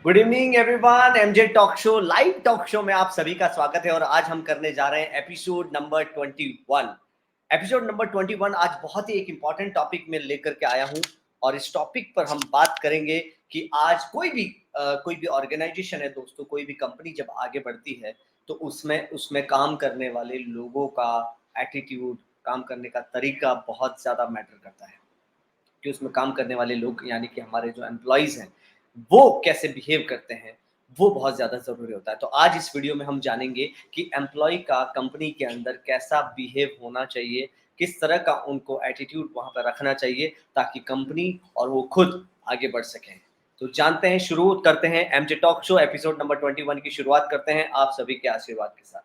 Good evening everyone. MJ talk show live talk show में आप सभी का स्वागत है और आज हम करने जा रहे हैं एपिसोड नंबर 21। एपिसोड नंबर 21 आज बहुत ही एक इंपॉर्टेंट टॉपिक में लेकर के आया हूं और इस टॉपिक पर हम बात करेंगे कि आज कोई भी ऑर्गेनाइजेशन है दोस्तों, कोई भी कंपनी जब आगे बढ़ती है तो उसमें उसमें काम करने वाले लोगों का एटीट्यूड, काम करने का तरीका बहुत ज़्यादा मैटर करता है कि उसमें काम करने वाले लोग यानी कि हमारे जो एम्प्लॉइज़ हैं, वो कैसे बिहेव करते हैं, वो बहुत ज़्यादा ज़रूरी होता है। तो आज इस वीडियो में हम जानेंगे कि एम्प्लॉयी का कंपनी के अंदर कैसा बिहेव होना चाहिए, किस तरह का उनको एटीट्यूड वहाँ पर रखना चाहिए ताकि कंपनी और वो खुद आगे बढ़ सकें। तो जानते हैं, शुरू करते हैं MJ talk show episode number 21 की शुरुआत करते हैं आप सभी के आशीर्वाद के साथ।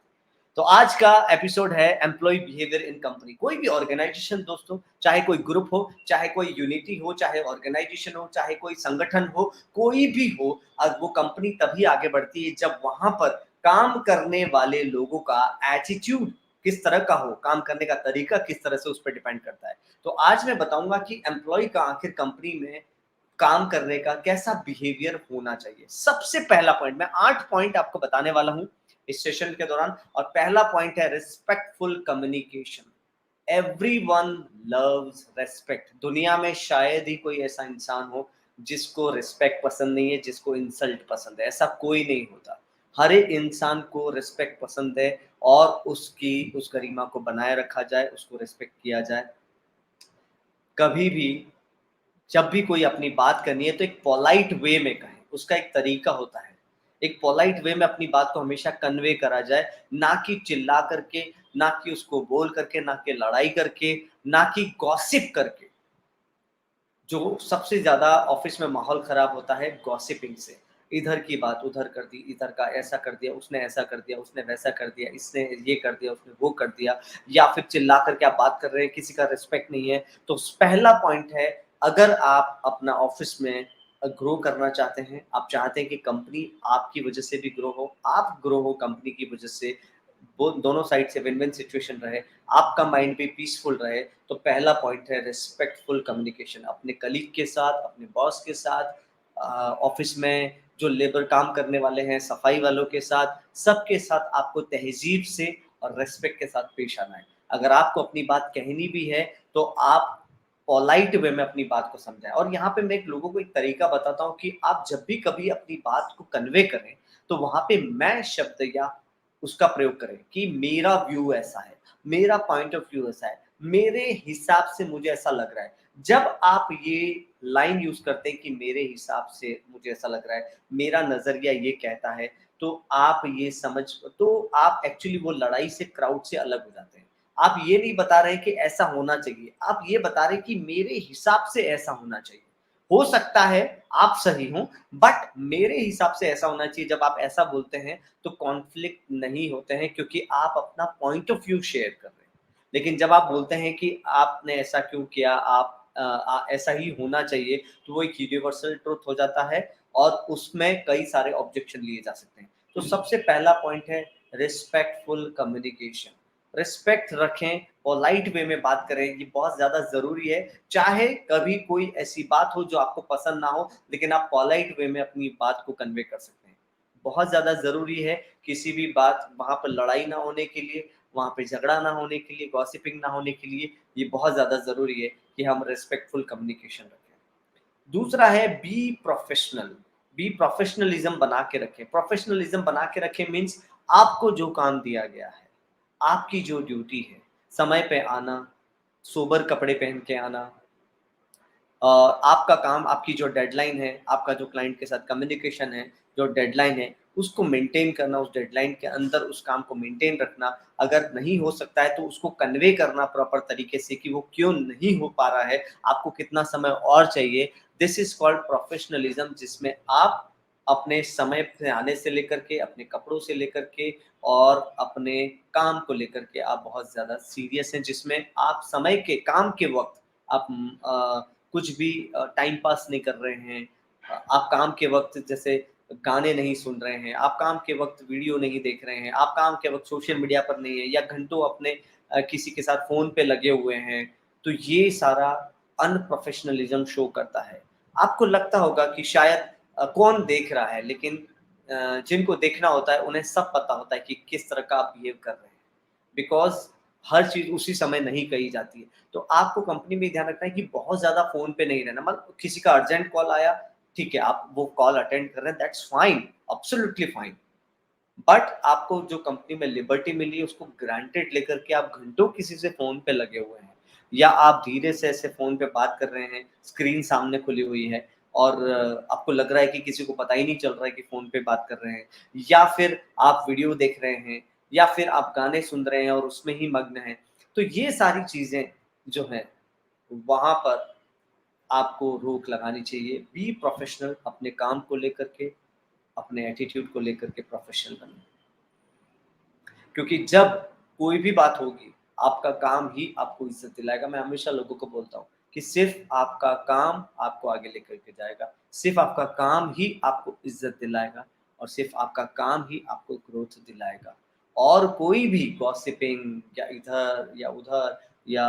तो आज का एपिसोड है एम्प्लॉय बिहेवियर इन कंपनी। कोई भी ऑर्गेनाइजेशन दोस्तों, चाहे कोई ग्रुप हो, चाहे कोई यूनिटी हो, चाहे ऑर्गेनाइजेशन हो, चाहे कोई संगठन हो, कोई भी हो, और वो कंपनी तभी आगे बढ़ती है जब वहां पर काम करने वाले लोगों का एटीट्यूड किस तरह का हो, काम करने का तरीका किस तरह से उस पर डिपेंड करता है। तो आज मैं बताऊंगा कि एम्प्लॉय का आखिर कंपनी में काम करने का कैसा बिहेवियर होना चाहिए। सबसे पहला पॉइंट, मैं 8 पॉइंट आपको बताने वाला हूं इस सेशन के दौरान, और पहला पॉइंट है respectful communication. Everyone loves respect. दुनिया में शायद ही कोई ऐसा इंसान हो जिसको रिस्पेक्ट पसंद नहीं है, जिसको इंसल्ट पसंद है। ऐसा कोई नहीं होता। हर एक इंसान को रिस्पेक्ट पसंद है और उस गरिमा को बनाए रखा जाए, उसको रिस्पेक्ट किया जाए। कभी भी जब भी कोई अपनी बात करनी है तो एक पोलाइट वे में कहें, उसका एक तरीका होता है। एक पोलाइट वे में अपनी बात को हमेशा कन्वे करा जाए, ना कि चिल्ला करके, ना कि उसको बोल करके, ना कि लड़ाई करके, ना कि गॉसिप करके। जो सबसे ज़्यादा ऑफिस में माहौल खराब होता है गॉसिपिंग से। इधर की बात उधर कर दी, इधर का ऐसा कर दिया, उसने ऐसा कर दिया, उसने वैसा कर दिया, इसने ये कर दिया, उसने वो कर दिया, या फिर चिल्ला करके आप बात कर रहे हैं, किसी का रिस्पेक्ट नहीं है। तो पहला पॉइंट है, अगर आप अपना ऑफिस में ग्रो करना चाहते हैं, आप चाहते हैं कि कंपनी आपकी वजह से भी ग्रो हो, आप ग्रो हो कंपनी की वजह से, वो दोनों साइड से विन विन सिचुएशन रहे, आपका माइंड भी पीसफुल रहे, तो पहला पॉइंट है रिस्पेक्टफुल कम्युनिकेशन। अपने कलीग के साथ, अपने बॉस के साथ, ऑफिस में जो लेबर काम करने वाले हैं, सफाई वालों के साथ, सबके साथ आपको तहजीब से और रेस्पेक्ट के साथ पेश आना है। अगर आपको अपनी बात कहनी भी है तो आप पोलाइट वे में अपनी बात को समझाएं। और यहाँ पे मैं एक लोगों को एक तरीका बताता हूँ कि आप जब भी कभी अपनी बात को कन्वे करें तो वहां पे मैं शब्द या उसका प्रयोग करें कि मेरा व्यू ऐसा है, मेरा पॉइंट ऑफ व्यू ऐसा है, मेरे हिसाब से मुझे ऐसा लग रहा है। जब आप ये लाइन यूज करते हैं कि मेरे हिसाब से मुझे ऐसा लग रहा है, मेरा नजरिया ये कहता है, तो आप ये समझ, तो आप एक्चुअली वो लड़ाई से, क्राउड से अलग हो जाते हैं। आप ये नहीं बता रहे कि ऐसा होना चाहिए, आप ये बता रहे कि मेरे हिसाब से ऐसा होना चाहिए। हो सकता है आप सही हो, बट मेरे हिसाब से ऐसा होना चाहिए। जब आप ऐसा बोलते हैं तो कॉन्फ्लिक्ट नहीं होते हैं, क्योंकि आप अपना पॉइंट ऑफ व्यू शेयर कर रहे हैं। लेकिन जब आप बोलते हैं कि आपने ऐसा क्यों किया, आप ऐसा ही होना चाहिए, तो वो एक यूनिवर्सल ट्रुथ हो जाता है और उसमें कई सारे ऑब्जेक्शन लिए जा सकते हैं। तो सबसे पहला पॉइंट है रिस्पेक्टफुल कम्युनिकेशन। रिस्पेक्ट रखें, पोलाइट वे में बात करें, ये बहुत ज़्यादा ज़रूरी है। चाहे कभी कोई ऐसी बात हो जो आपको पसंद ना हो, लेकिन आप पोलाइट वे में अपनी बात को कन्वे कर सकते हैं। बहुत ज़्यादा ज़रूरी है, किसी भी बात वहाँ पर लड़ाई ना होने के लिए, वहाँ पे झगड़ा ना होने के लिए, गॉसिपिंग ना होने के लिए, ये बहुत ज़्यादा ज़रूरी है कि हम रिस्पेक्टफुल कम्युनिकेशन रखें। दूसरा है बी प्रोफेशनल। बी प्रोफेशनलिज्म बना के रखें। प्रोफेशनलिज्म बना के रखें मीन्स आपको जो काम दिया गया है, आपकी जो ड्यूटी है, समय पे आना, सोबर कपड़े पहन के आना, आपका काम, आपकी जो डेडलाइन है, आपका जो क्लाइंट के साथ कम्युनिकेशन है, जो डेडलाइन है, उसको मेंटेन करना, उस डेडलाइन के अंदर उस काम को मेंटेन रखना। अगर नहीं हो सकता है तो उसको कन्वे करना प्रॉपर तरीके से कि वो क्यों नहीं हो पा रहा है, आपको कितना समय और चाहिए। दिस इज कॉल्ड प्रोफेशनलिज्म, जिसमें आप अपने समय पे आने से लेकर के, अपने कपड़ों से लेकर के और अपने काम को लेकर के आप बहुत ज़्यादा सीरियस हैं, जिसमें आप समय के, काम के वक़्त आप कुछ भी टाइम पास नहीं कर रहे हैं। आप काम के वक़्त जैसे गाने नहीं सुन रहे हैं, आप काम के वक़्त वीडियो नहीं देख रहे हैं, आप काम के वक़्त सोशल मीडिया पर नहीं है या घंटों अपने किसी के साथ फ़ोन पे लगे हुए हैं, तो ये सारा अनप्रोफेशनलिज़्म शो करता है। आपको लगता होगा कि शायद कौन देख रहा है, लेकिन जिनको देखना होता है उन्हें सब पता होता है कि किस तरह का आप बिहेव कर रहे हैं, बिकॉज़ हर चीज़ उसी समय नहीं कही जाती है। तो आपको कंपनी में ध्यान रखना है कि बहुत ज़्यादा फ़ोन पे नहीं रहना, मतलब किसी का अर्जेंट कॉल आया, ठीक है, आप वो कॉल अटेंड कर रहे हैं, that's fine, absolutely fine. But आपको जो कंपनी में लिबर्टी मिली है उसको ग्रांटेड लेकर के आप घंटों किसी से फ़ोन पे लगे हुए हैं, या आप धीरे से ऐसे फ़ोन पे बात कर रहे हैं, स्क्रीन सामने खुली हुई है और आपको लग रहा है कि किसी को पता ही नहीं चल रहा है कि फ़ोन पे बात कर रहे हैं, या फिर आप वीडियो देख रहे हैं, या फिर आप गाने सुन रहे हैं और उसमें ही मग्न हैं। तो ये सारी चीज़ें जो हैं, वहाँ पर आपको रोक लगानी चाहिए। बी प्रोफेशनल, अपने काम को लेकर के, अपने एटीट्यूड को लेकर के प्रोफेशनल बनिए। क्योंकि जब कोई भी बात होगी, आपका काम ही आपको इज़्ज़त दिलाएगा। मैं हमेशा लोगों को बोलता हूँ कि सिर्फ़ आपका काम आपको आगे लेकर के जाएगा, सिर्फ़ आपका काम ही आपको इज़्ज़त दिलाएगा और सिर्फ़ आपका काम ही आपको ग्रोथ दिलाएगा। और कोई भी गॉसिपिंग या इधर या उधर या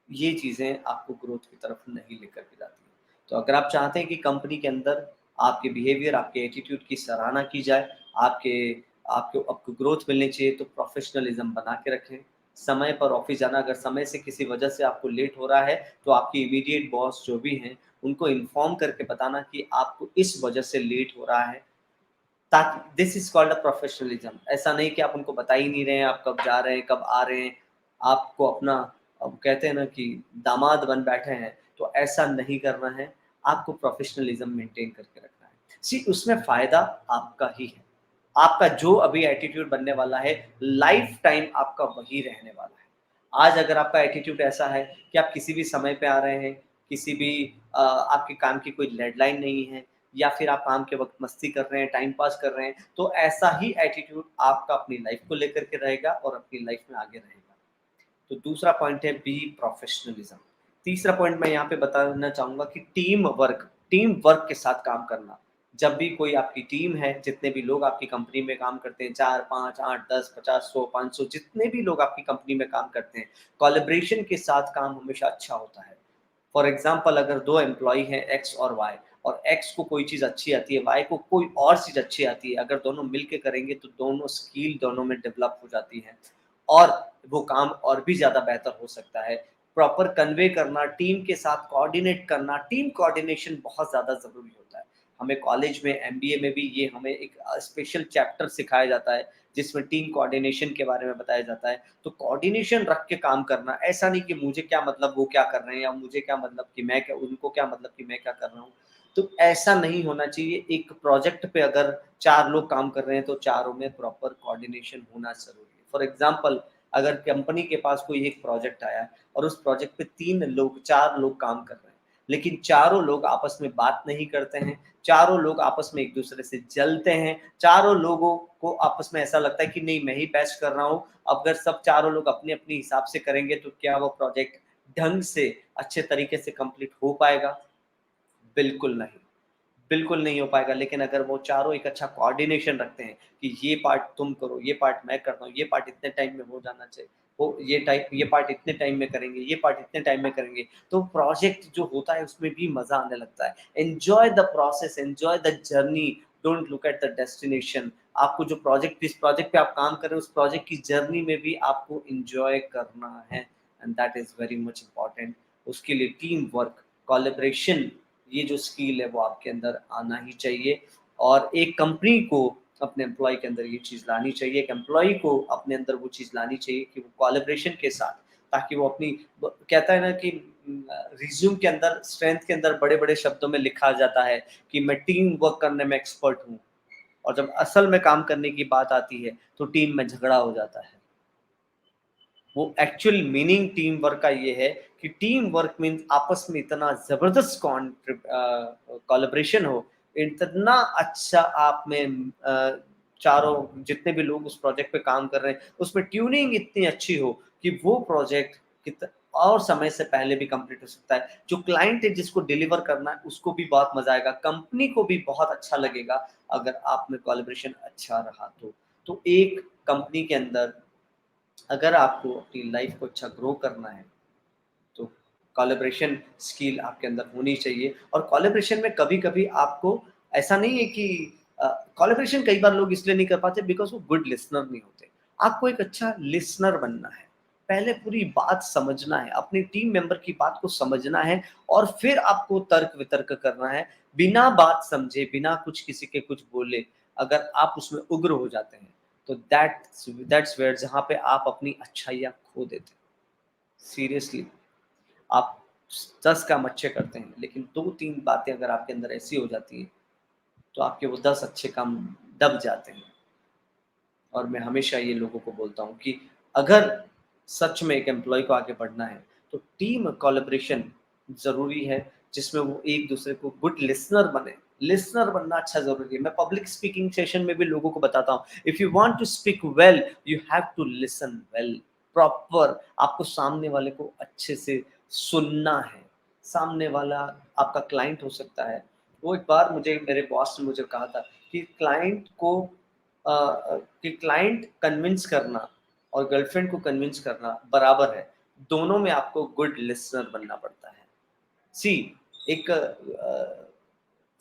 ये चीज़ें आपको ग्रोथ की तरफ नहीं लेकर के जाती हैं। तो अगर आप चाहते हैं कि कंपनी के अंदर आपके बिहेवियर, आपके एटीट्यूड की सराहना की जाए, आपके आपको आपको ग्रोथ मिलनी चाहिए, तो प्रोफ़ेशनलिज़्म बना के रखें। समय पर ऑफ़िस जाना, अगर समय से किसी वजह से आपको लेट हो रहा है, तो आपके इमीडिएट बॉस जो भी हैं, उनको इन्फॉर्म करके बताना कि आपको इस वजह से लेट हो रहा है, ताकि this is called a professionalism. ऐसा नहीं कि आप उनको बता ही नहीं रहे हैं, आप कब जा रहे हैं, कब आ रहे हैं। आपको अपना, अब कहते हैं ना कि दामाद बन बैठे हैं, तो ऐसा नहीं करना है। आपको प्रोफ़ेशनलिज़्म मेंटेन करके रखना है। सी उसमें फ़ायदा आपका ही है। आपका जो अभी एटीट्यूड बनने वाला है, लाइफ़ टाइम आपका वही रहने वाला है। आज अगर आपका एटीट्यूड ऐसा है कि आप किसी भी समय पे आ रहे हैं, किसी भी आपके काम की कोई डेडलाइन नहीं है, या फिर आप काम के वक़्त मस्ती कर रहे हैं, टाइम पास कर रहे हैं, तो ऐसा ही एटीट्यूड आपका अपनी लाइफ़ को लेकर के रहेगा और अपनी लाइफ़ में आगे रहेगा। तो दूसरा पॉइंट है बी प्रोफेशनलिज्म। तीसरा पॉइंट मैं यहाँ पे बताना चाहूँगा कि टीम वर्क के साथ काम करना। जब भी कोई आपकी टीम है, जितने भी लोग आपकी कंपनी में काम करते हैं, 4, 5, 8, 10, 50, 100, 500, जितने भी लोग आपकी कंपनी में काम करते हैं, कोलैबोरेशन के साथ काम हमेशा अच्छा होता है। फॉर एग्ज़ाम्पल, अगर 2 एम्प्लॉयी हैं एक्स और वाई, और एक्स को कोई चीज़ अच्छी आती है, वाई को कोई और चीज़ अच्छी आती है, अगर दोनों मिल के करेंगे तो दोनों स्किल दोनों में डेवलप हो जाती है और वो काम और भी ज़्यादा बेहतर हो सकता है। प्रॉपर कन्वे करना, टीम के साथ कोऑर्डिनेट करना, टीम कोऑर्डिनेशन बहुत ज़्यादा ज़रूरी होता है। हमें कॉलेज में, एमबीए में भी ये हमें एक स्पेशल चैप्टर सिखाया जाता है, जिसमें टीम कोऑर्डिनेशन के बारे में बताया जाता है। तो कोऑर्डिनेशन रख के काम करना, ऐसा नहीं कि मुझे क्या मतलब वो क्या कर रहे हैं, या मुझे क्या मतलब कि मैं क्या, उनको क्या मतलब कि मैं क्या कर रहा हूँ। तो ऐसा नहीं होना चाहिए। एक प्रोजेक्ट पे अगर 4 लोग काम कर रहे हैं, तो चारों में प्रॉपर कोऑर्डिनेशन होना ज़रूरी है। फॉर एग्ज़ाम्पल, अगर कंपनी के पास कोई एक प्रोजेक्ट आया है और उस प्रोजेक्ट पे 3 लोग, 4 लोग काम कर रहे हैं, लेकिन चारों लोग आपस में बात नहीं करते हैं, चारों लोग आपस में एक-दूसरे से जलते हैं, चारों लोगों को आपस में ऐसा लगता है कि नहीं, मैं ही बेस्ट कर रहा हूँ। अगर सब चारों लोग अपने-अपने हिसाब से करेंगे, तो क्या वो प्रोजेक्ट ढंग से, अच्छे तरीके से कंप्लीट हो पाएगा? बिल्कुल नहीं। बिल्कुल नहीं हो पाएगा। लेकिन अगर वो चारों एक अच्छा कोऑर्डिनेशन रखते हैं कि ये पार्ट तुम करो, ये पार्ट मैं करता हूँ, ये पार्ट इतने टाइम में हो जाना चाहिए, वो ये पार्ट इतने टाइम में करेंगे, ये पार्ट इतने टाइम में करेंगे, तो प्रोजेक्ट जो होता है उसमें भी मज़ा आने लगता है। Enjoy the process, enjoy the journey, don't look at the destination. आपको जो प्रोजेक्ट, जिस प्रोजेक्ट पे आप काम कर रहे हो, उस प्रोजेक्ट की जर्नी में भी आपको एन्जॉय करना है, and that is very much important. उसके लिए टीम वर्क, कोलैबोरेशन, ये जो स्किल है वो आपके अंदर आना ही चाहिए। और एक कंपनी को अपने एम्प्लॉय के अंदर ये चीज़ लानी चाहिए, एक एम्प्लॉय को अपने अंदर वो चीज़ लानी चाहिए कि वो कोलैबोरेशन के साथ, ताकि वो अपनी कहता है ना कि रिज्यूम के अंदर, स्ट्रेंथ के अंदर बड़े-बड़े शब्दों में लिखा जाता है कि मैं टीम वर्क करने में एक्सपर्ट हूँ, और जब असल में काम करने की बात आती है तो टीम में झगड़ा हो जाता है। वो एक्चुअल मीनिंग टीम वर्क का ये है कि टीम वर्क मीन्स आपस में इतना ज़बरदस्त कोलैबोरेशन हो, इतना अच्छा आप में चारों जितने भी लोग उस प्रोजेक्ट पे काम कर रहे हैं, उसमें ट्यूनिंग इतनी अच्छी हो कि वो प्रोजेक्ट कित और समय से पहले भी कंप्लीट हो सकता है। जो क्लाइंट है जिसको डिलीवर करना है, उसको भी बहुत मज़ा आएगा, कंपनी को भी बहुत अच्छा लगेगा अगर आप में कोलैबोरेशन अच्छा रहा तो। तो एक कंपनी के अंदर अगर आपको अपनी लाइफ को अच्छा ग्रो करना है, तो कोलैबोरेशन स्किल आपके अंदर होनी चाहिए। और कोलैबोरेशन में कभी-कभी आपको ऐसा नहीं है कि कोलैबोरेशन कई बार लोग इसलिए नहीं कर पाते बिकॉज वो गुड लिसनर नहीं होते। आपको एक अच्छा लिसनर बनना है, पहले पूरी बात समझना है, अपनी टीम मेंबर की बात को समझना है और फिर आपको तर्क वितर्क करना है। बिना बात समझे, बिना कुछ किसी के कुछ बोले अगर आप उसमें उग्र हो जाते हैं तो दैट्स वेयर जहाँ पे आप अपनी अच्छाइयाँ खो देते हैं। सीरियसली, आप 10 काम अच्छे करते हैं लेकिन 2-3 बातें अगर आपके अंदर ऐसी हो जाती हैं तो आपके वो 10 अच्छे काम दब जाते हैं। और मैं हमेशा ये लोगों को बोलता हूँ कि अगर सच में एक एम्प्लॉय को आगे बढ़ना है तो टीम कोलैबोरेशन ज़रूरी है, जिसमें वो एक दूसरे को गुड लिसनर बने। लिसनर बनना अच्छा ज़रूरी है। मैं पब्लिक स्पीकिंग सेशन में भी लोगों को बताता हूँ, if you want to speak well you have to listen well. Proper आपको सामने वाले को अच्छे से सुनना है। सामने वाला आपका क्लाइंट हो सकता है। वो एक बार मुझे मेरे बॉस ने मुझे कहा था कि कि क्लाइंट कन्विंस करना और गर्लफ्रेंड को कन्विंस करना बराबर है, दोनों में आपको गुड लिसनर बनना पड़ता है। सी एक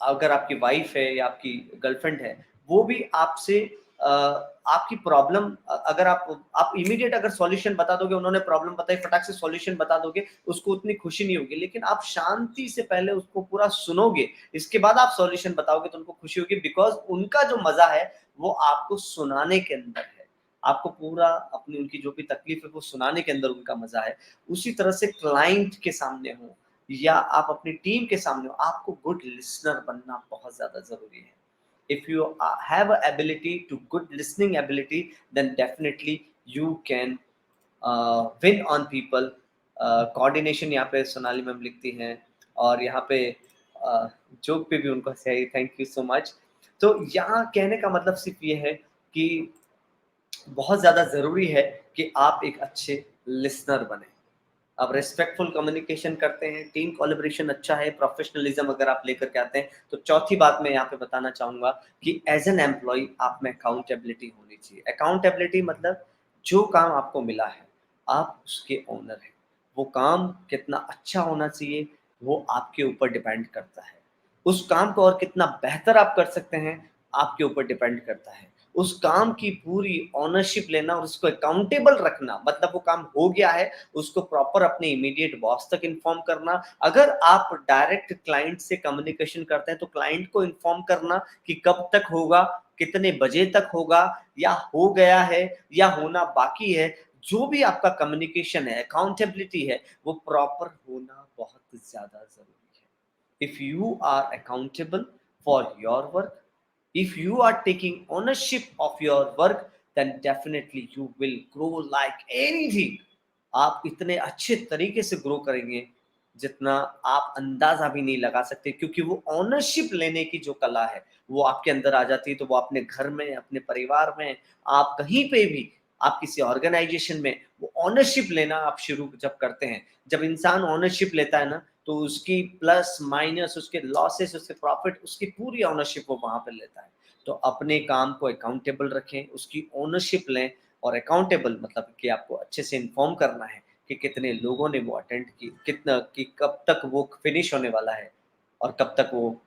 अगर आपकी वाइफ है या आपकी गर्लफ्रेंड है, वो भी आपसे आपकी प्रॉब्लम अगर आप इमीडिएट अगर सॉल्यूशन बता दोगे, उन्होंने प्रॉब्लम बताई, फटाक से सॉल्यूशन बता दोगे, उसको उतनी खुशी नहीं होगी। लेकिन आप शांति से पहले उसको पूरा सुनोगे, इसके बाद आप सॉल्यूशन बताओगे तो उनको खुशी होगी, बिकॉज़ उनका जो मज़ा है, वो आपको सुनाने के अंदर है। आपको पूरा अपनी उनकी जो भी तकलीफ है, वो सुनाने के अंदर उनका मज़ा है। उसी तरह से क्लाइंट के सामने हो या आप अपनी टीम के सामने हो, आपको गुड लिसनर बनना बहुत ज़्यादा ज़रूरी है। If you have a ability to good listening ability, then definitely you can win on people. Coordination यहाँ पे सोनाली मैम लिखती हैं और यहाँ पे जोक पे भी उनको सही, थैंक यू सो मच। तो यहाँ कहने का मतलब सिर्फ ये है कि बहुत ज़्यादा ज़रूरी है कि आप एक अच्छे लिसनर बने। आप रिस्पेक्टफुल कम्युनिकेशन करते हैं, टीम कोलैबोरेशन अच्छा है, प्रोफेशनलिज्म अगर आप लेकर के आते हैं, तो चौथी बात मैं यहाँ पे बताना चाहूँगा कि एज़ एन एम्प्लॉयी आप में अकाउंटेबिलिटी होनी चाहिए। अकाउंटेबिलिटी मतलब जो काम आपको मिला है, आप उसके ओनर हैं। वो काम कितना अच्छा होना चाहिए, वो आपके ऊपर डिपेंड करता है। उस काम को और कितना बेहतर आप कर सकते हैं, आपके ऊपर डिपेंड करता है। उस काम की पूरी ओनरशिप लेना और उसको अकाउंटेबल रखना, मतलब वो काम हो गया है, उसको प्रॉपर अपने इमीडिएट बॉस तक इन्फॉर्म करना। अगर आप डायरेक्ट क्लाइंट से कम्युनिकेशन करते हैं तो क्लाइंट को इन्फॉर्म करना कि कब तक होगा, कितने बजे तक होगा, या हो गया है या होना बाकी है। जो भी आपका कम्युनिकेशन है, अकाउंटेबिलिटी है, वो प्रॉपर होना बहुत ज़्यादा ज़रूरी है। If you are accountable for your work, if you are taking ownership of your work, then definitely you will grow like anything. आप इतने अच्छे तरीके से ग्रो करेंगे जितना आप अंदाजा भी नहीं लगा सकते, क्योंकि वो ओनरशिप लेने की जो कला है वो आपके अंदर आ जाती है। तो वो अपने घर में, अपने परिवार में, आप कहीं पे भी, आप किसी ऑर्गेनाइजेशन में, वो ओनरशिप लेना आप शुरू जब करते हैं, जब इंसान ओनरशिप लेता है ना, तो उसकी प्लस माइनस, उसके लॉसेस, उसके प्रॉफिट, उसकी पूरी ओनरशिप वो वहां पर लेता है। तो अपने काम को अकाउंटेबल रखें, उसकी ओनरशिप लें। और अकाउंटेबल मतलब कि आपको अच्छे से इन्फॉर्म करना है कि कितने लोगों ने वो अटेंड की, कितना, कि कब तक वो फिनिश होने वाला है और कब तक वो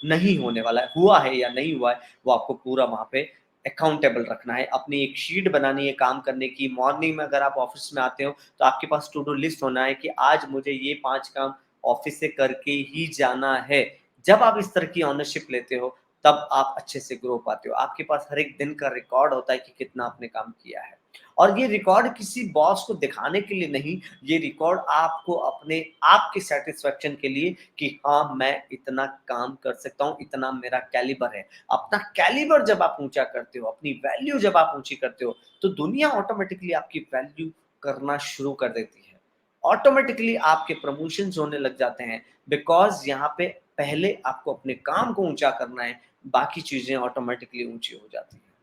नहीं होने वाला है, हुआ है या नहीं हुआ है, वो आपको पूरा वहाँ पे अकाउंटेबल रखना है। अपनी एक शीट बनानी है काम करने की। मॉर्निंग में अगर आप ऑफिस में आते हो तो आपके पास टू डू लिस्ट होना है कि आज मुझे ये 5 काम ऑफिस से करके ही जाना है। जब आप इस तरह की ओनरशिप लेते हो तब आप अच्छे से ग्रो पाते हो। आपके पास हर एक दिन का रिकॉर्ड होता है कि कितना आपने काम किया है। और ये रिकॉर्ड किसी बॉस को दिखाने के लिए नहीं, ये रिकॉर्ड आपको अपने आप की सैटिस्फैक्शन के लिए कि हाँ, मैं इतना काम कर सकता हूँ, इतना मेरा कैलिबर है। अपना कैलिबर जब आप ऊँचा करते हो, अपनी वैल्यू जब आप ऊँची करते हो, तो दुनिया ऑटोमैटिकली आपकी वैल्यू करना शुरू कर देती है। ऑटोमैटिकली आपके प्रमोशंस होने लग जाते हैं, बिकॉज़ यहाँ पे पहले आपको अपने काम को ऊँचा करना है, बाकी चीज़ें ऑटोमैटिकली ऊँची हो जाती हैं।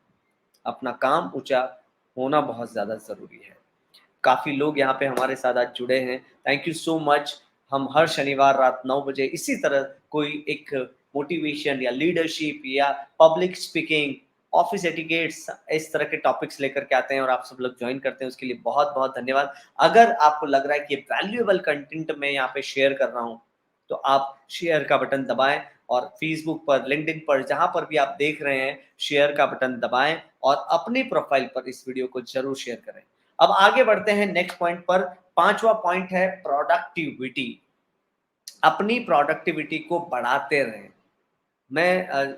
अपना काम ऊँचा होना बहुत ज़्यादा ज़रूरी है। काफ़ी लोग यहाँ पे हमारे साथ आज जुड़े हैं। Thank you so much. हम हर शनिवार रात 9 बजे इसी तरह कोई एक मोटिवेशन या लीडरशिप या पब्लिक स्पीकिंग, ऑफ़िस एटिकेट्स, इस तरह के टॉपिक्स लेकर के आते हैं और आप सब लोग जॉइन करते हैं, उसके लिए बहुत-बहुत धन्यवाद। अगर आपको लग रहा है कि ये वैल्यूएबल कंटेंट मैं यहाँ पे शेयर कर रहा हूँ, तो आप शेयर का बटन दबाएँ और फेसबुक पर, लिंक्डइन पर, जहां पर भी आप देख रहे हैं, शेयर का बटन दबाएं और अपनी प्रोफाइल पर इस वीडियो को जरूर शेयर करें। अब आगे बढ़ते हैं नेक्स्ट पॉइंट पर। पांचवा पॉइंट है प्रोडक्टिविटी। अपनी प्रोडक्टिविटी को बढ़ाते रहें। मैं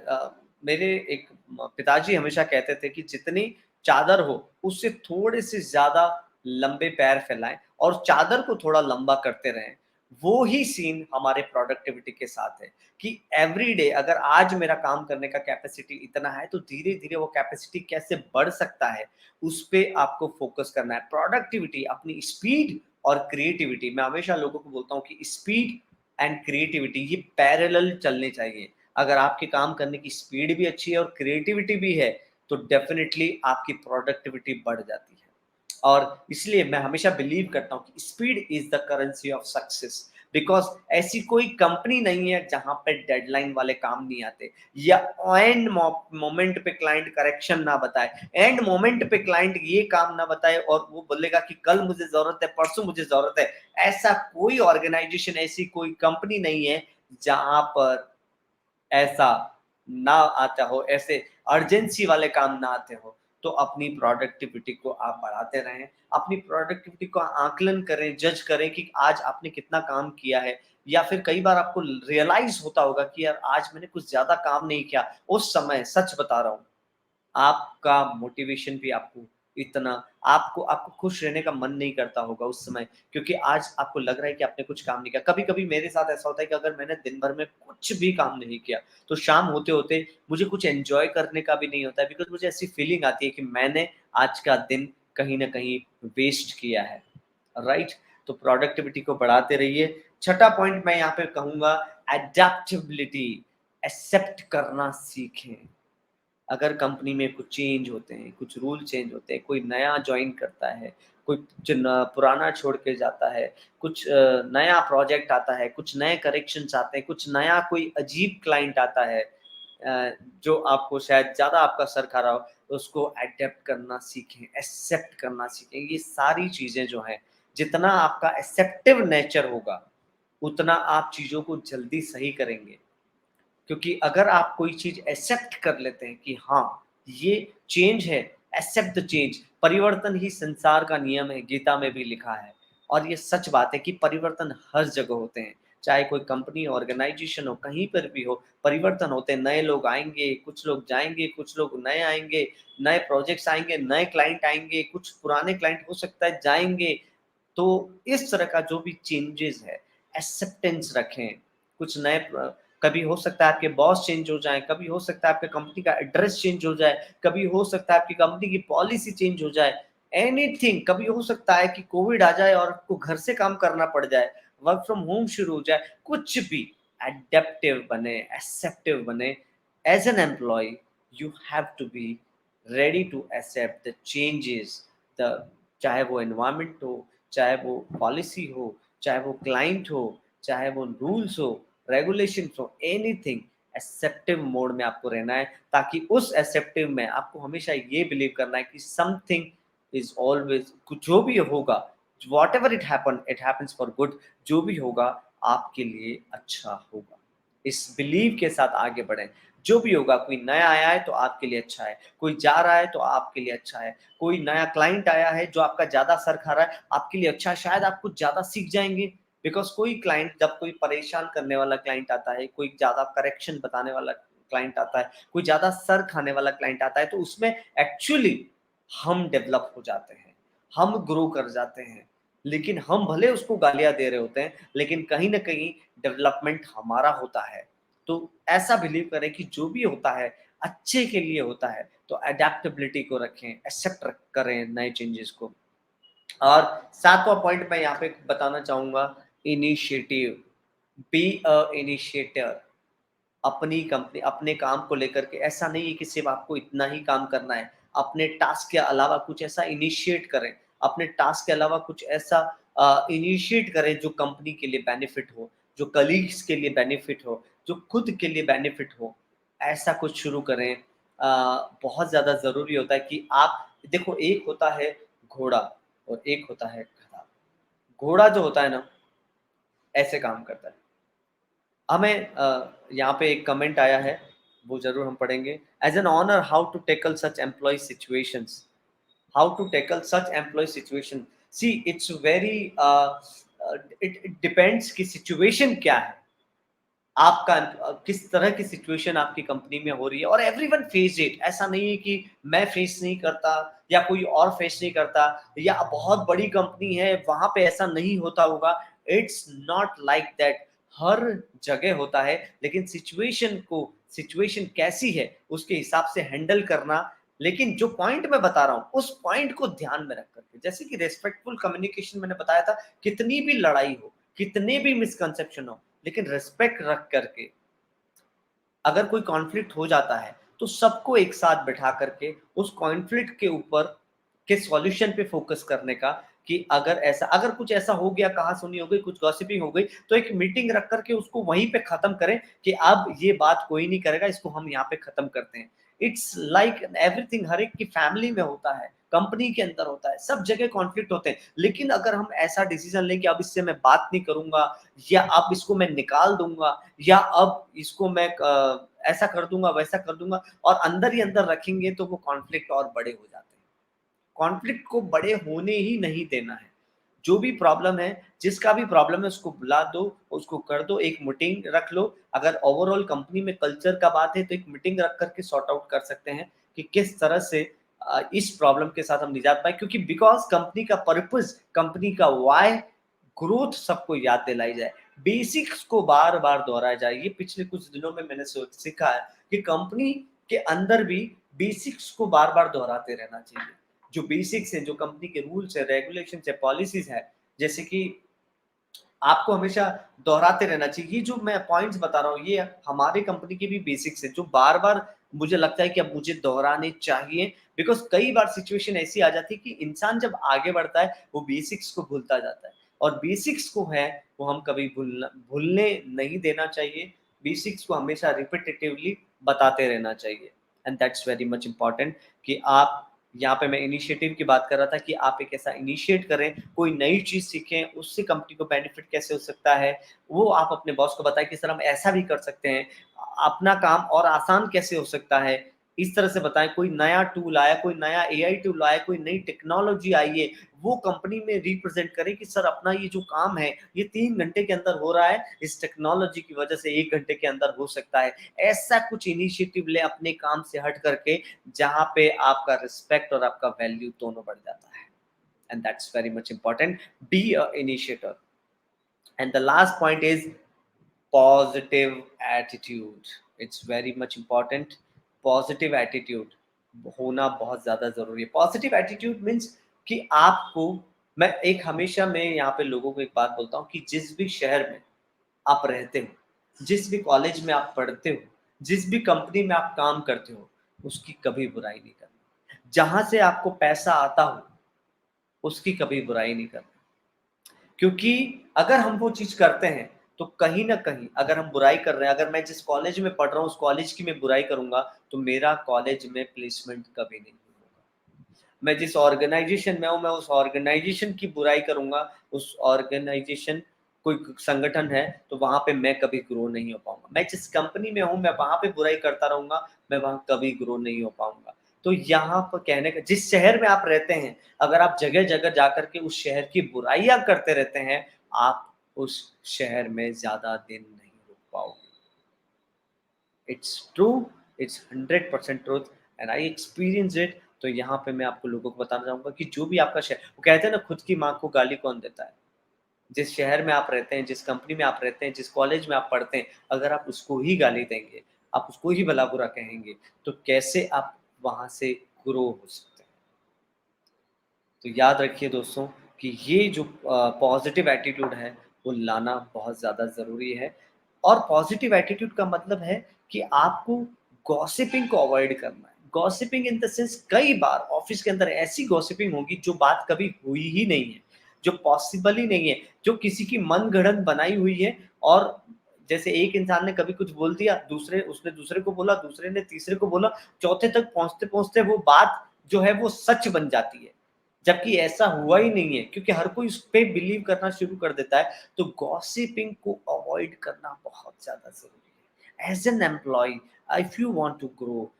मेरे एक पिताजी हमेशा कहते थे कि जितनी चादर हो उससे थोड़े से ज्यादा लंबे पैर फैलाएं और चादर को थोड़ा लंबा करते रहें। वो ही सीन हमारे प्रोडक्टिविटी के साथ है कि एवरी डे अगर आज मेरा काम करने का कैपेसिटी इतना है तो धीरे धीरे वो कैपेसिटी कैसे बढ़ सकता है, उस पे आपको फोकस करना है। प्रोडक्टिविटी, अपनी स्पीड और क्रिएटिविटी, मैं हमेशा लोगों को बोलता हूँ कि स्पीड एंड क्रिएटिविटी ये पैरेलल चलने चाहिए। अगर आपके काम करने की स्पीड भी अच्छी है और क्रिएटिविटी भी है तो डेफिनेटली आपकी प्रोडक्टिविटी बढ़ जाती है। और इसलिए मैं हमेशा बिलीव करता हूँ कि speed is the currency of success. Because ऐसी कोई कंपनी नहीं है जहां पे डेडलाइन वाले काम नहीं आते, या एंड मोमेंट पे क्लाइंट करेक्शन ना बताए, एंड मोमेंट पे क्लाइंट ये काम ना बताए और वो बोलेगा कि कल मुझे जरूरत है, परसों मुझे जरूरत है। ऐसा कोई ऑर्गेनाइजेशन, ऐसी कोई कंपनी नहीं है जहां पर ऐसा ना आता हो, ऐसे अर्जेंसी वाले काम ना आते हो। तो अपनी प्रोडक्टिविटी को आप बढ़ाते रहें, अपनी प्रोडक्टिविटी को आकलन करें, जज करें कि आज आपने कितना काम किया है। या फिर कई बार आपको रियलाइज होता होगा कि यार आज मैंने कुछ ज्यादा काम नहीं किया, उस समय सच बता रहा हूँ आपका मोटिवेशन भी आपको इतना, आपको आपको खुश रहने का मन नहीं करता होगा उस समय, क्योंकि आज आपको लग रहा है कि आपने कुछ काम नहीं किया। कभी कभी मेरे साथ ऐसा होता है कि अगर मैंने दिन भर में कुछ भी काम नहीं किया तो शाम होते होते मुझे कुछ एंजॉय करने का भी नहीं होता है, बिकॉज मुझे ऐसी फीलिंग आती है कि मैंने आज का दिन कहीं ना कहीं वेस्ट किया है। राइट? तो प्रोडक्टिविटी को बढ़ाते रहिए। छठा पॉइंट मैं यहाँ पे कहूंगा एडेप्टेबिलिटी। एक्सेप्ट करना सीखें। अगर कंपनी में कुछ चेंज होते हैं, कुछ रूल चेंज होते हैं, कोई नया ज्वाइन करता है, कोई पुराना छोड़ के जाता है, कुछ नया प्रोजेक्ट आता है, कुछ नए करेक्शंस आते हैं, कुछ नया कोई अजीब क्लाइंट आता है जो आपको शायद ज़्यादा आपका सर खा रहा हो, तो उसको एडेप्ट करना सीखें, एक्सेप्ट करना सीखें। ये सारी चीज़ें जो हैं, जितना आपका एक्सेप्टिव नेचर होगा उतना आप चीज़ों को जल्दी सही करेंगे। क्योंकि अगर आप कोई चीज एक्सेप्ट कर लेते हैं कि हाँ ये चेंज है, एक्सेप्ट द चेंज, परिवर्तन ही संसार का नियम है, गीता में भी लिखा है। और ये सच बात है कि परिवर्तन हर जगह होते हैं, चाहे कोई कंपनी ऑर्गेनाइजेशन हो, कहीं पर भी हो, परिवर्तन होते हैं। नए लोग आएंगे, कुछ लोग जाएंगे, कुछ लोग नए आएंगे, नए प्रोजेक्ट्स आएंगे, नए क्लाइंट आएंगे, कुछ पुराने क्लाइंट हो सकता है जाएंगे। तो इस तरह का जो भी चेंजेस है, एक्सेप्टेंस रखें। कुछ नए कभी हो सकता है आपके बॉस चेंज हो जाए, कभी हो सकता है आपके कंपनी का एड्रेस चेंज हो जाए, कभी हो सकता है आपकी कंपनी की पॉलिसी चेंज हो जाए, एनीथिंग। कभी हो सकता है कि कोविड आ जाए और आपको घर से काम करना पड़ जाए, वर्क फ्रॉम होम शुरू हो जाए, कुछ भी। एडेप्टिव बने, एक्सेप्टिव बने। As an employ you have to be ready to accept the changes, the चाहे वो एनवायरमेंट हो, चाहे वो पॉलिसी हो, चाहे वो क्लाइंट हो, चाहे वो रूल्स हो, रेगुलेशन हो, एनीथिंग। एक्सेप्टिव मोड में आपको रहना है, ताकि उस एक्सेप्टिव में आपको हमेशा ये बिलीव करना है कि समथिंग इज ऑलवेज, जो भी होगा, what ever it happens for good. जो भी होगा आपके लिए अच्छा होगा। इस बिलीव के साथ आगे बढ़ें। जो भी होगा, कोई नया आया है तो आपके लिए अच्छा है, कोई जा रहा है तो आपके लिए अच्छा है, कोई नया क्लाइंट आया है जो आपका ज्यादा सर खा रहा है, आपके लिए अच्छा है, शायद आप कुछ ज्यादा सीख जाएंगे। बिकॉज कोई क्लाइंट, जब कोई परेशान करने वाला क्लाइंट आता है, कोई ज्यादा करेक्शन बताने वाला क्लाइंट आता है, कोई ज्यादा सर खाने वाला क्लाइंट आता है, तो उसमें एक्चुअली हम डेवलप हो जाते हैं, हम ग्रो कर जाते हैं। लेकिन हम भले उसको गालियां दे रहे होते हैं, लेकिन कहीं ना कहीं डेवलपमेंट हमारा होता है। तो ऐसा बिलीव करें कि जो भी होता है अच्छे के लिए होता है। तो अडेप्टेबिलिटी को रखें, एक्सेप्ट करें नए चेंजेस को। और सातवां पॉइंट मैं यहाँ पे बताना चाहूंगा, इनिशिएटिव। Be a initiator. अपनी कंपनी, अपने काम को लेकर के ऐसा नहीं है कि सिर्फ आपको इतना ही काम करना है। अपने टास्क के अलावा कुछ ऐसा इनिशिएट करें, अपने टास्क के अलावा कुछ ऐसा इनिशिएट करें जो कंपनी के लिए बेनिफिट हो, जो कलीग्स के लिए बेनिफिट हो, जो खुद के लिए बेनिफिट हो। ऐसा कुछ शुरू करें। बहुत ज़्यादा ज़रूरी होता है कि आप देखो, एक होता है घोड़ा और एक होता है गधा। घोड़ा जो होता है ना, ऐसे काम करता है। हमें यहाँ पे एक कमेंट आया है, वो जरूर हम पढ़ेंगे। As an honour, how to tackle such employ situations, how to tackle such employ situation. See it's very, it depends कि सिचुएशन क्या है आपका, किस तरह की सिचुएशन आपकी कंपनी में हो रही है। और एवरीवन फेस इट, ऐसा नहीं है कि मैं फेस नहीं करता या कोई और फेस नहीं करता, या बहुत बड़ी कंपनी है वहां पे ऐसा नहीं होता होगा। इट्स नॉट लाइक दैट, हर जगह होता है, लेकिन सिचुएशन कैसी है उसके हिसाब से हैंडल करना। लेकिन जो पॉइंट मैं बता रहा हूं उस पॉइंट को ध्यान में रख करके, जैसे कि रेस्पेक्टफुल कम्युनिकेशन मैंने बताया था, कितनी भी लड़ाई हो, कितने भी मिसकंसेप्शन हो, लेकिन रिस्पेक्ट रख करके अगर कोई कॉन्फ्लिक्ट हो जाता है तो सबको एक साथ बैठा करके उस कॉन्फ्लिक्ट के ऊपर के सॉल्यूशन पे फोकस करने का, कि अगर कुछ ऐसा हो गया, कहा सुनी हो गई, कुछ गॉसिपिंग हो गई, तो एक मीटिंग रख करके उसको वहीं पे खत्म करें कि अब ये बात कोई नहीं करेगा, इसको हम यहाँ पे खत्म करते हैं। इट्स लाइक एवरीथिंग, हर एक की फैमिली में होता है, कंपनी के अंदर होता है, सब जगह कॉन्फ्लिक्ट होते हैं। लेकिन अगर हम ऐसा डिसीजन लें कि अब इससे मैं बात नहीं करूंगा, या अब इसको मैं निकाल दूंगा, या अब इसको मैं ऐसा कर दूंगा, वैसा कर दूंगा, और अंदर ही अंदर रखेंगे, तो वो कॉन्फ्लिक्ट और बड़े हो जाते हैं। कॉन्फ्लिक्ट को बड़े होने ही नहीं देना है। जो भी प्रॉब्लम है, जिसका भी प्रॉब्लम है, उसको बुला दो, उसको कर दो, एक मीटिंग रख लो। अगर ओवरऑल कंपनी में कल्चर का बात है तो एक मीटिंग रख करके सॉर्ट आउट कर सकते हैं कि किस तरह से इस प्रॉब्लम के साथ हम निजात पाए। क्योंकि बिकॉज कंपनी का पर्पस, कंपनी का वाई, ग्रोथ सबको याद दिलाई जाए, बेसिक्स को बार बार दोहराया जाए। ये पिछले कुछ दिनों में मैंने सीखा है कि कंपनी के अंदर भी बेसिक्स को बार बार दोहराते रहना चाहिए। जो बेसिक्स है, जो कंपनी के रूल्स है, रेगुलेशन है, पॉलिसीज है, जैसे कि आपको हमेशा दोहराते रहना चाहिए। ये जो मैं पॉइंट्स बता रहा हूँ, ये हमारे कंपनी की भी बेसिक्स है, जो बार बार मुझे लगता है कि अब मुझे दोहराने चाहिए। बिकॉज कई बार सिचुएशन ऐसी आ जाती है कि इंसान जब आगे बढ़ता है वो बेसिक्स को भूलता जाता है, और बेसिक्स को है वो हम कभी भूलने नहीं देना चाहिए। बेसिक्स को हमेशा रिपीटेटिवली बताते रहना चाहिए, and that's very much important. कि आप, यहाँ पे मैं इनिशिएटिव की बात कर रहा था, कि आप एक ऐसा इनिशिएट करें, कोई नई चीज सीखें, उससे कंपनी को बेनिफिट कैसे हो सकता है, वो आप अपने बॉस को बताएं कि सर हम ऐसा भी कर सकते हैं, अपना काम और आसान कैसे हो सकता है, इस तरह से बताएं। कोई नया टूल आया, कोई नया एआई टूल आया, कोई नई टेक्नोलॉजी आई है, वो कंपनी में रिप्रेजेंट करें कि सर अपना ये जो काम है ये 3 घंटे के अंदर हो रहा है, इस टेक्नोलॉजी की वजह से 1 घंटे के अंदर हो सकता है। ऐसा कुछ इनिशिएटिव ले अपने काम से हट करके, जहां पे आपका रिस्पेक्ट और आपका वैल्यू दोनों बढ़ जाता है। And that's very much important, be a initiator. And the last point is positive attitude. It's very much important. Positive attitude होना बहुत ज्यादा जरूरी है। पॉजिटिव एटीट्यूड मीन्स कि आपको, मैं एक हमेशा मैं यहाँ पे लोगों को एक बात बोलता हूँ कि जिस भी शहर में आप रहते हो, जिस भी कॉलेज में आप पढ़ते हो, जिस भी कंपनी में आप काम करते हो, उसकी कभी बुराई नहीं करनी। जहां से आपको पैसा आता हो उसकी कभी बुराई नहीं करनी। क्योंकि अगर हम वो चीज करते हैं तो कहीं ना कहीं अगर हम बुराई कर रहे हैं, अगर मैं जिस कॉलेज में पढ़ रहा हूँ उस कॉलेज की मैं बुराई करूंगा, तो मेरा कॉलेज में प्लेसमेंट कभी नहीं होगा। मैं जिस ऑर्गेनाइजेशन में हूँ, मैं उस ऑर्गेनाइजेशन की बुराई करूंगा, उस ऑर्गेनाइजेशन, कोई संगठन है, तो वहां पे मैं कभी ग्रो नहीं हो पाऊंगा। मैं जिस कंपनी में हूँ मैं वहां पे बुराई करता रहूंगा, मैं वहां कभी ग्रो नहीं हो पाऊंगा। तो यहाँ पर कहने का, जिस शहर में आप रहते हैं, अगर आप जगह जगह जाकर के उस शहर की बुराइयां करते रहते हैं, आप उस शहर में ज्यादा दिन नहीं रुक पाओगे। It's true, it's 100% truth, and I experience it. तो यहाँ पे मैं आपको लोगों को बताना चाहूंगा कि जो भी आपका शहर, वो कहते हैं ना, खुद की माँ को गाली कौन देता है। जिस शहर में आप रहते हैं, जिस कंपनी में आप रहते हैं, जिस कॉलेज में आप पढ़ते हैं, अगर आप उसको ही गाली देंगे, आप उसको ही भला बुरा कहेंगे, तो कैसे आप वहां से ग्रो हो सकते हैं। तो याद रखिए दोस्तों कि ये जो पॉजिटिव एटीट्यूड है वो लाना बहुत ज़्यादा ज़रूरी है। और पॉजिटिव एटीट्यूड का मतलब है कि आपको गॉसिपिंग को अवॉइड करना है। गॉसिपिंग इन द सेंस, कई बार ऑफिस के अंदर ऐसी गॉसिपिंग होगी जो बात कभी हुई ही नहीं है, जो पॉसिबल ही नहीं है, जो किसी की मन गढ़ंत बनाई हुई है। और जैसे एक इंसान ने कभी कुछ बोल दिया, दूसरे उसने दूसरे को बोला, दूसरे ने तीसरे को बोला, चौथे तक पहुंचते पहुंचते वो बात जो है वो सच बन जाती है। जबकि ऐसा हुआ ही नहीं है, क्योंकि हर कोई उस पे बिलीव करना शुरू कर देता है। तो गॉसिपिंग को अवॉइड करना बहुत ज़्यादा ज़रूरी है। As an employee, if you want to grow,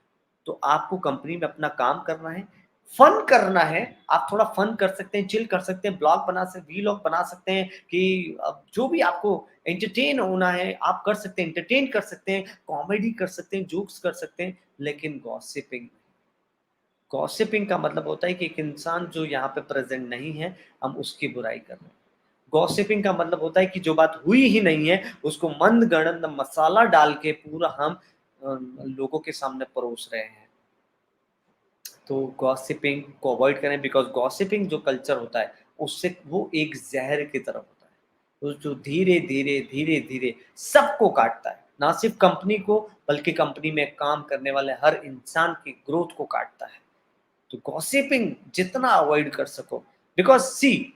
तो आपको कंपनी में अपना काम करना है, फन करना है। आप थोड़ा फन कर सकते हैं, चिल कर सकते हैं, ब्लॉग बना सकते, वीलॉग बना सकते हैं कि अब जो भी आपको एंटरटेन होना है आप कर सकते हैं, एंटरटेन कर सकते हैं, कॉमेडी कर सकते हैं, जोक्स कर सकते हैं, लेकिन गॉसिपिंग, गॉसिपिंग का मतलब होता है कि एक इंसान जो यहाँ पे प्रेजेंट नहीं है, हम उसकी बुराई कर रहे हैं। गॉसिपिंग का मतलब होता है कि जो बात हुई ही नहीं है, उसको मंद गड़ंद मसाला डाल के पूरा हम लोगों के सामने परोस रहे हैं। तो गॉसिपिंग को अवॉइड करें, बिकॉज़ गॉसिपिंग जो कल्चर होता है, उससे वो एक ज़हर की तरह होता है। वो जो धीरे-धीरे, धीरे-धीरे सबको काटता है। ना सिर्फ़ कंपनी को, बल्कि कंपनी में काम करने वाले हर इंसान की ग्रोथ को काटता है। तो गॉसिपिंग जितना अवॉइड कर सको, बिकॉज़ सी,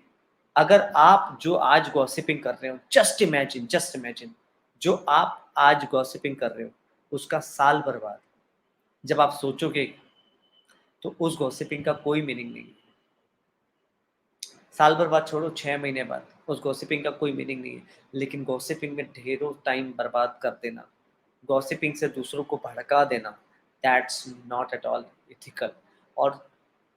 अगर आप जो आज गॉसिपिंग कर रहे हो, जस्ट इमेजिन जो आप आज गॉसिपिंग कर रहे हो, उसका साल बर्बाद। जब आप सोचोगे तो उस गॉसिपिंग का कोई मीनिंग नहीं है। साल भर बाद छोड़ो, 6 महीने बाद, उस गॉसिपिंग का कोई मीनिंग नहीं है। लेकिन गॉसिपिंग में ढेरों टाइम बर्बाद कर देना, गॉसिपिंग से दूसरों को भड़का देना, that's not at all ethical. और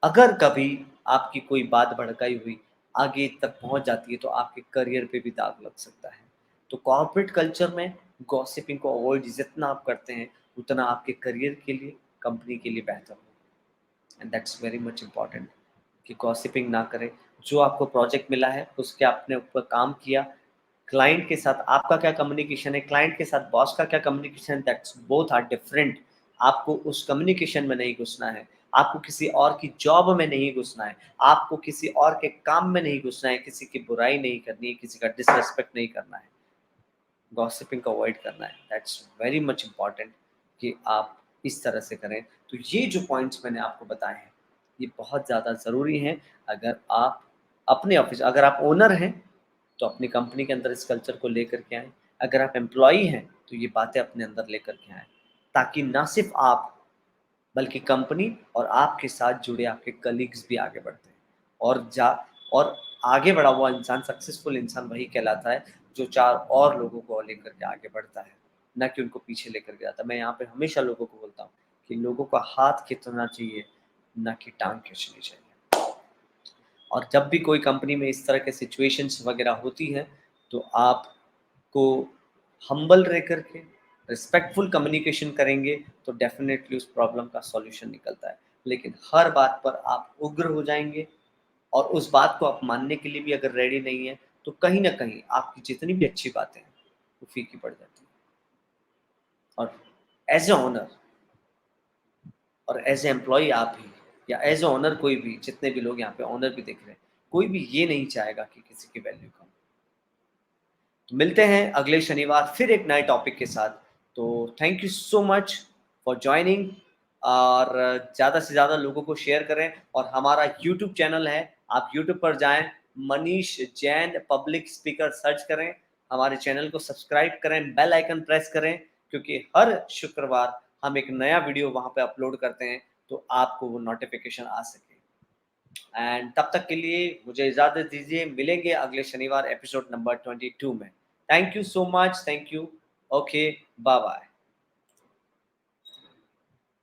अगर कभी आपकी कोई बात भड़काई हुई आगे तक पहुंच जाती है, तो आपके करियर पे भी दाग लग सकता है। तो कॉर्पोरेट कल्चर में गॉसिपिंग को अवॉइड जितना आप करते हैं, उतना आपके करियर के लिए, कंपनी के लिए बेहतर होगा। And that's very much important कि गॉसिपिंग ना करें। जो आपको प्रोजेक्ट मिला है, उसके आपने ऊपर काम किया, क्लाइंट के साथ आपका क्या कम्युनिकेशन है, क्लाइंट के साथ बॉस का क्या कम्युनिकेशन है, दैट्स बोथ आर डिफरेंट। आपको उस कम्युनिकेशन में नहीं घुसना है, आपको किसी और की जॉब में नहीं घुसना है, आपको किसी और के काम में नहीं घुसना है, किसी की बुराई नहीं करनी है, किसी का डिसरिस्पेक्ट नहीं करना है, गॉसिपिंग को अवॉइड करना है। दैट्स वेरी मच इम्पॉर्टेंट कि आप इस तरह से करें। तो ये जो पॉइंट्स मैंने आपको बताए हैं, ये बहुत ज़्यादा ज़रूरी हैं। अगर आप अपने ऑफिस, अगर आप ओनर हैं, तो अपनी कंपनी के अंदर इस कल्चर को लेकर के आएँ। अगर आप एम्प्लॉयी हैं, तो ये बातें अपने अंदर लेकर के आएँ, ताकि ना सिर्फ़ आप, बल्कि कंपनी और आपके साथ जुड़े आपके कलीग्स भी आगे बढ़ते हैं। और जा और आगे बढ़ा हुआ इंसान, सक्सेसफुल इंसान वही कहलाता है, जो 4 और लोगों को लेकर के आगे बढ़ता है, ना कि उनको पीछे लेकर के जाता है। मैं यहाँ पे हमेशा लोगों को बोलता हूँ कि लोगों का हाथ खींचना चाहिए, ना कि टाँग खींचनी चाहिए। और जब भी कोई कंपनी में इस तरह के सिचुएशंस वगैरह होती हैं, तो आपको हम्बल रह कर के रिस्पेक्टफुल कम्युनिकेशन करेंगे, तो डेफ़िनेटली उस प्रॉब्लम का सॉल्यूशन निकलता है। लेकिन हर बात पर आप उग्र हो जाएँगे और उस बात को आप मानने के लिए भी अगर रेडी नहीं हैं, तो कहीं न कहीं आपकी जितनी भी अच्छी बातें हैं, वो फीकी पड़ जाती हैं। और एज़ अ ओनर और एज़ अ एम्प्लॉयी आप भी, या एज़ अ ओनर कोई भी, जितने भी लोग यहाँ पे ओनर भी दिख रहे हैं, कोई भी ये नहीं चाहेगा कि किसी की वैल्यू कम। तो मिलते हैं अगले शनिवार फिर एक नए टॉपिक के साथ। तो thank you so much for joining, और ज़्यादा से ज़्यादा लोगों को शेयर करें। और हमारा यूट्यूब चैनल है, आप यूट्यूब पर जाएँ, Manish Jain public speaker search करें, हमारे चैनल को सब्सक्राइब करें, बेल आइकन प्रेस करें, क्योंकि हर शुक्रवार हम एक नया वीडियो वहाँ पे अपलोड करते हैं, तो आपको वो नोटिफ़िकेशन आ सके। एंड तब तक के लिए मुझे इजाज़त दीजिए, मिलेंगे अगले शनिवार एपिसोड नंबर 22 में। Thank you so much, thank you. Okay, bye bye.